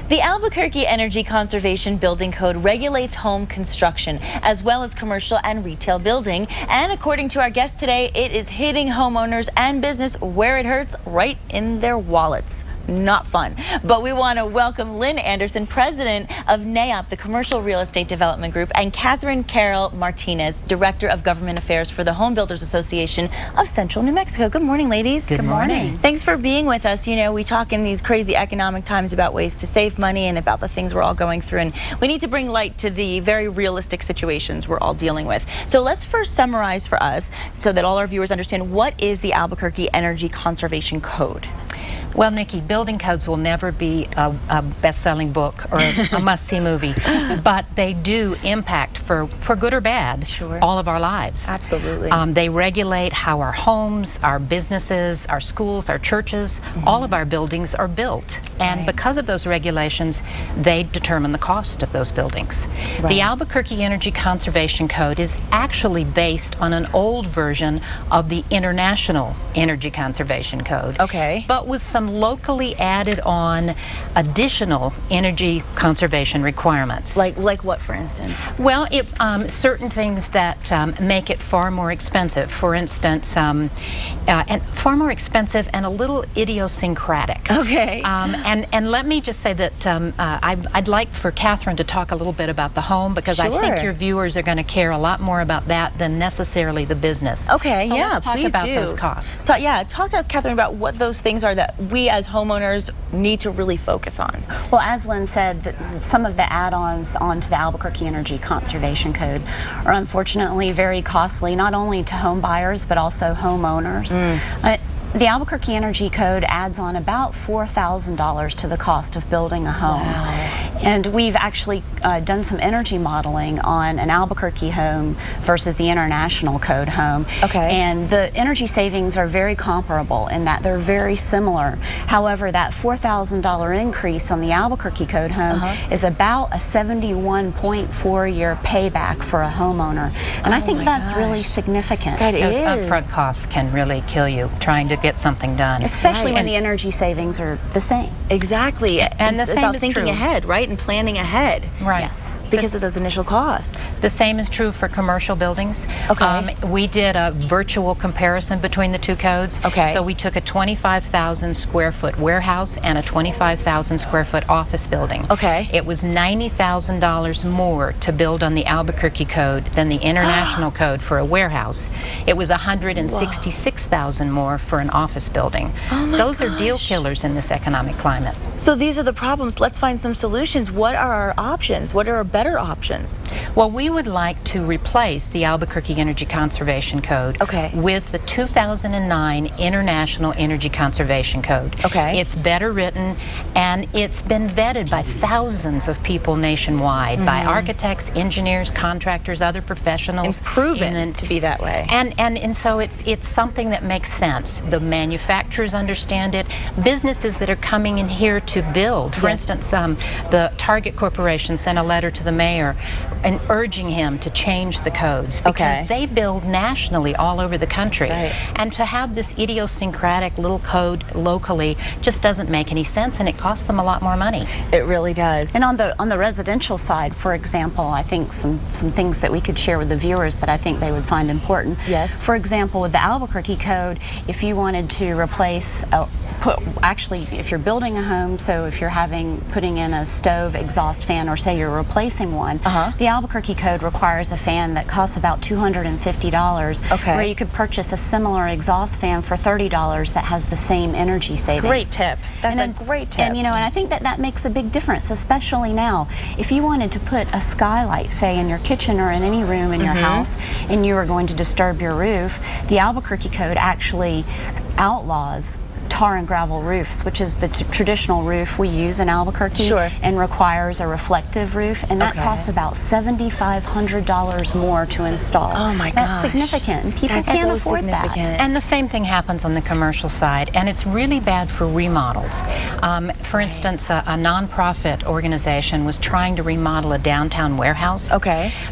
The Albuquerque Energy Conservation Building Code regulates home construction as well as commercial and retail building. And according to our guest today, it is hitting homeowners and business where it hurts, right in their wallets. Not fun. But we want to welcome Lynn Anderson, president of NAIOP, the Commercial Real Estate Development Group, and Catherine Carol Martinez, director of government affairs for the Home Builders Association of Central New Mexico. Good morning, ladies. Good morning. Thanks for being with us. You know, we talk in these crazy economic times about ways to save money and about the things we're all going through, and we need to bring light to the very realistic situations we're all dealing with. So let's first summarize for us so that all our viewers understand, what is the Albuquerque Energy Conservation Code? Well, Nikki, building codes will never be a best-selling book or a must-see movie, but they do impact, for good or bad, all of our lives. Absolutely. They regulate how our homes, our businesses, our schools, our churches, all of our buildings are built. And because of those regulations, they determine the cost of those buildings. The Albuquerque Energy Conservation Code is actually based on an old version of the International Energy Conservation Code. But with some locally added on additional energy conservation requirements. Like what, for instance? Well, certain things that make it far more expensive. For instance, and far more expensive and a little idiosyncratic. And let me just say that I'd like for Catherine to talk a little bit about the home, because I think your viewers are going to care a lot more about that than necessarily the business. So let's talk about those costs. Talk to us, Catherine, about what those things are that we as homeowners need to really focus on. Well, as Lynn said, some of the add-ons onto the Albuquerque Energy Conservation Code are unfortunately very costly, not only to home buyers but also homeowners. The Albuquerque Energy Code adds on about $4,000 to the cost of building a home. And we've actually done some energy modeling on an Albuquerque home versus the International Code home. And the energy savings are very comparable in that they're very similar. However, that $4,000 increase on the Albuquerque Code home is about a 71.4-year payback for a homeowner. And I think that's really significant. Those upfront costs can really kill you trying to get something done. Especially when the energy savings are the same. Exactly. And it's about thinking ahead, right? And planning ahead. Yes. Because of those initial costs. The same is true for commercial buildings. We did a virtual comparison between the two codes. So we took a 25,000 square foot warehouse and a 25,000 square foot office building. It was $90,000 more to build on the Albuquerque Code than the International Code for a warehouse. It was $166,000 more for an office building. Those are deal killers in this economic climate. So these are the problems. Let's find some solutions. What are our options? What are our better options? Well, we would like to replace the Albuquerque Energy Conservation Code with the 2009 International Energy Conservation Code. It's better written, and it's been vetted by thousands of people nationwide, by architects, engineers, contractors, other professionals. And proven to be that way. And so it's something that makes sense. The manufacturers understand it. Businesses that are coming in here to build, for instance, the Target Corporation sent a letter to the mayor and urging him to change the codes, because they build nationally all over the country. And to have this idiosyncratic little code locally just doesn't make any sense, and it costs them a lot more money. It really does. And on the residential side, for example, I think some things that we could share with the viewers that I think they would find important. For example, with the Albuquerque Code, if you wanted to replace actually, if you're building a home, so if you're putting in a stove exhaust fan, or say you're replacing one, the Albuquerque Code requires a fan that costs about $250, where you could purchase a similar exhaust fan for $30 that has the same energy savings. Great tip. That's a great tip. And you know, and I think that makes a big difference, especially now. If you wanted to put a skylight, say, in your kitchen or in any room in your house, and you were going to disturb your roof, the Albuquerque Code actually outlaws tar and gravel roofs, which is the traditional roof we use in Albuquerque, and requires a reflective roof, and that costs about $7,500 more to install. That's significant, and people can't afford that. And the same thing happens on the commercial side, and it's really bad for remodels. For instance, a nonprofit organization was trying to remodel a downtown warehouse.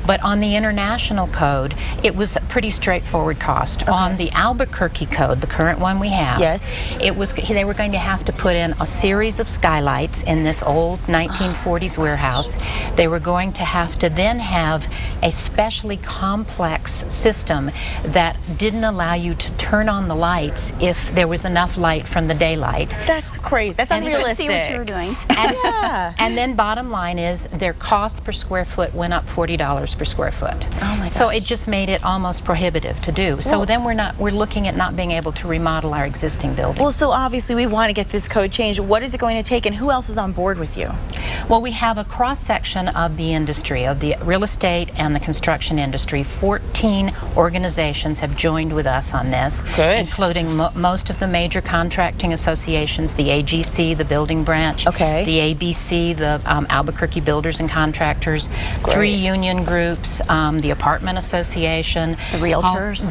But on the International Code, it was a pretty straightforward cost. On the Albuquerque Code, the current one we have, it they were going to have to put in a series of skylights in this old 1940s warehouse. They were going to have to then have a specially complex system that didn't allow you to turn on the lights if there was enough light from the daylight. That's crazy. That's unrealistic. See what you were doing. And then bottom line is their cost per square foot went up $40 per square foot. Oh my gosh. So it just made it almost prohibitive to do. So then we're looking at not being able to remodel our existing building. Well, so obviously we want to get this code changed. What is it going to take, and who else is on board with you? Well, we have a cross-section of the industry, of the real estate and the construction industry. 14 organizations have joined with us on this, including most of the major contracting associations, the AGC, the building branch, the ABC, the Albuquerque Builders and Contractors, 3 union groups, the apartment association, the realtors,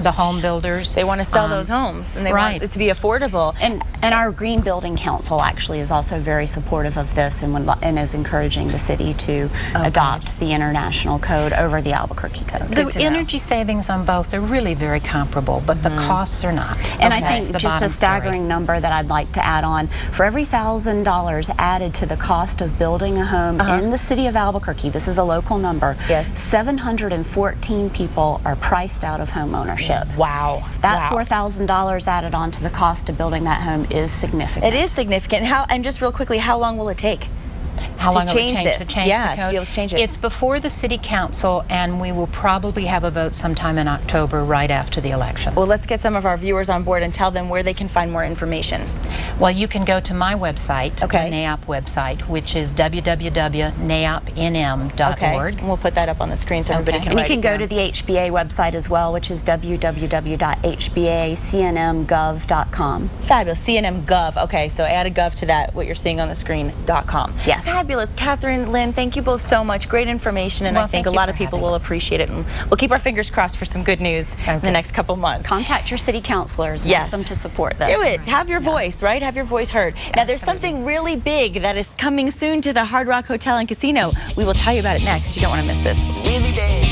the home builders. They want to sell those homes, and they want it to be affordable. And our Green Building Council actually is also very supportive of this, and is encouraging the city to adopt the international code over the Albuquerque code. The energy savings on both are really very comparable, but the costs are not. And I think just a staggering number that I'd like to add on, for every $1,000 added to the cost of building a home in the city of Albuquerque, this is a local number, 714 people are priced out of home ownership. Wow. That $4,000 added on to the cost of building that home is significant. It is significant. And just real quickly, how long will it take? How long to will it change take this? to change the code? To be able to change it. It's before the city council, and we will probably have a vote sometime in October, right after the election. Well, let's get some of our viewers on board and tell them where they can find more information. Well, you can go to my website, the NAIOP website, which is www.naiopnm.org. And we'll put that up on the screen so everybody can And you can go to the HBA website as well, which is www.hbacnmgov.com. Fabulous. CNM.gov. Okay, so add a gov to that, what you're seeing on the screen.com. Yes. Fabulous. Catherine, Lynn, thank you both so much. Great information, and I think a lot of people will appreciate it. And we'll keep our fingers crossed for some good news in the next couple months. Contact your city councilors and ask them to support this. Do it. Have your voice, right? Have your voice heard. Now, there's something really big that is coming soon to the Hard Rock Hotel and Casino. We will tell you about it next. You don't want to miss this. Really big.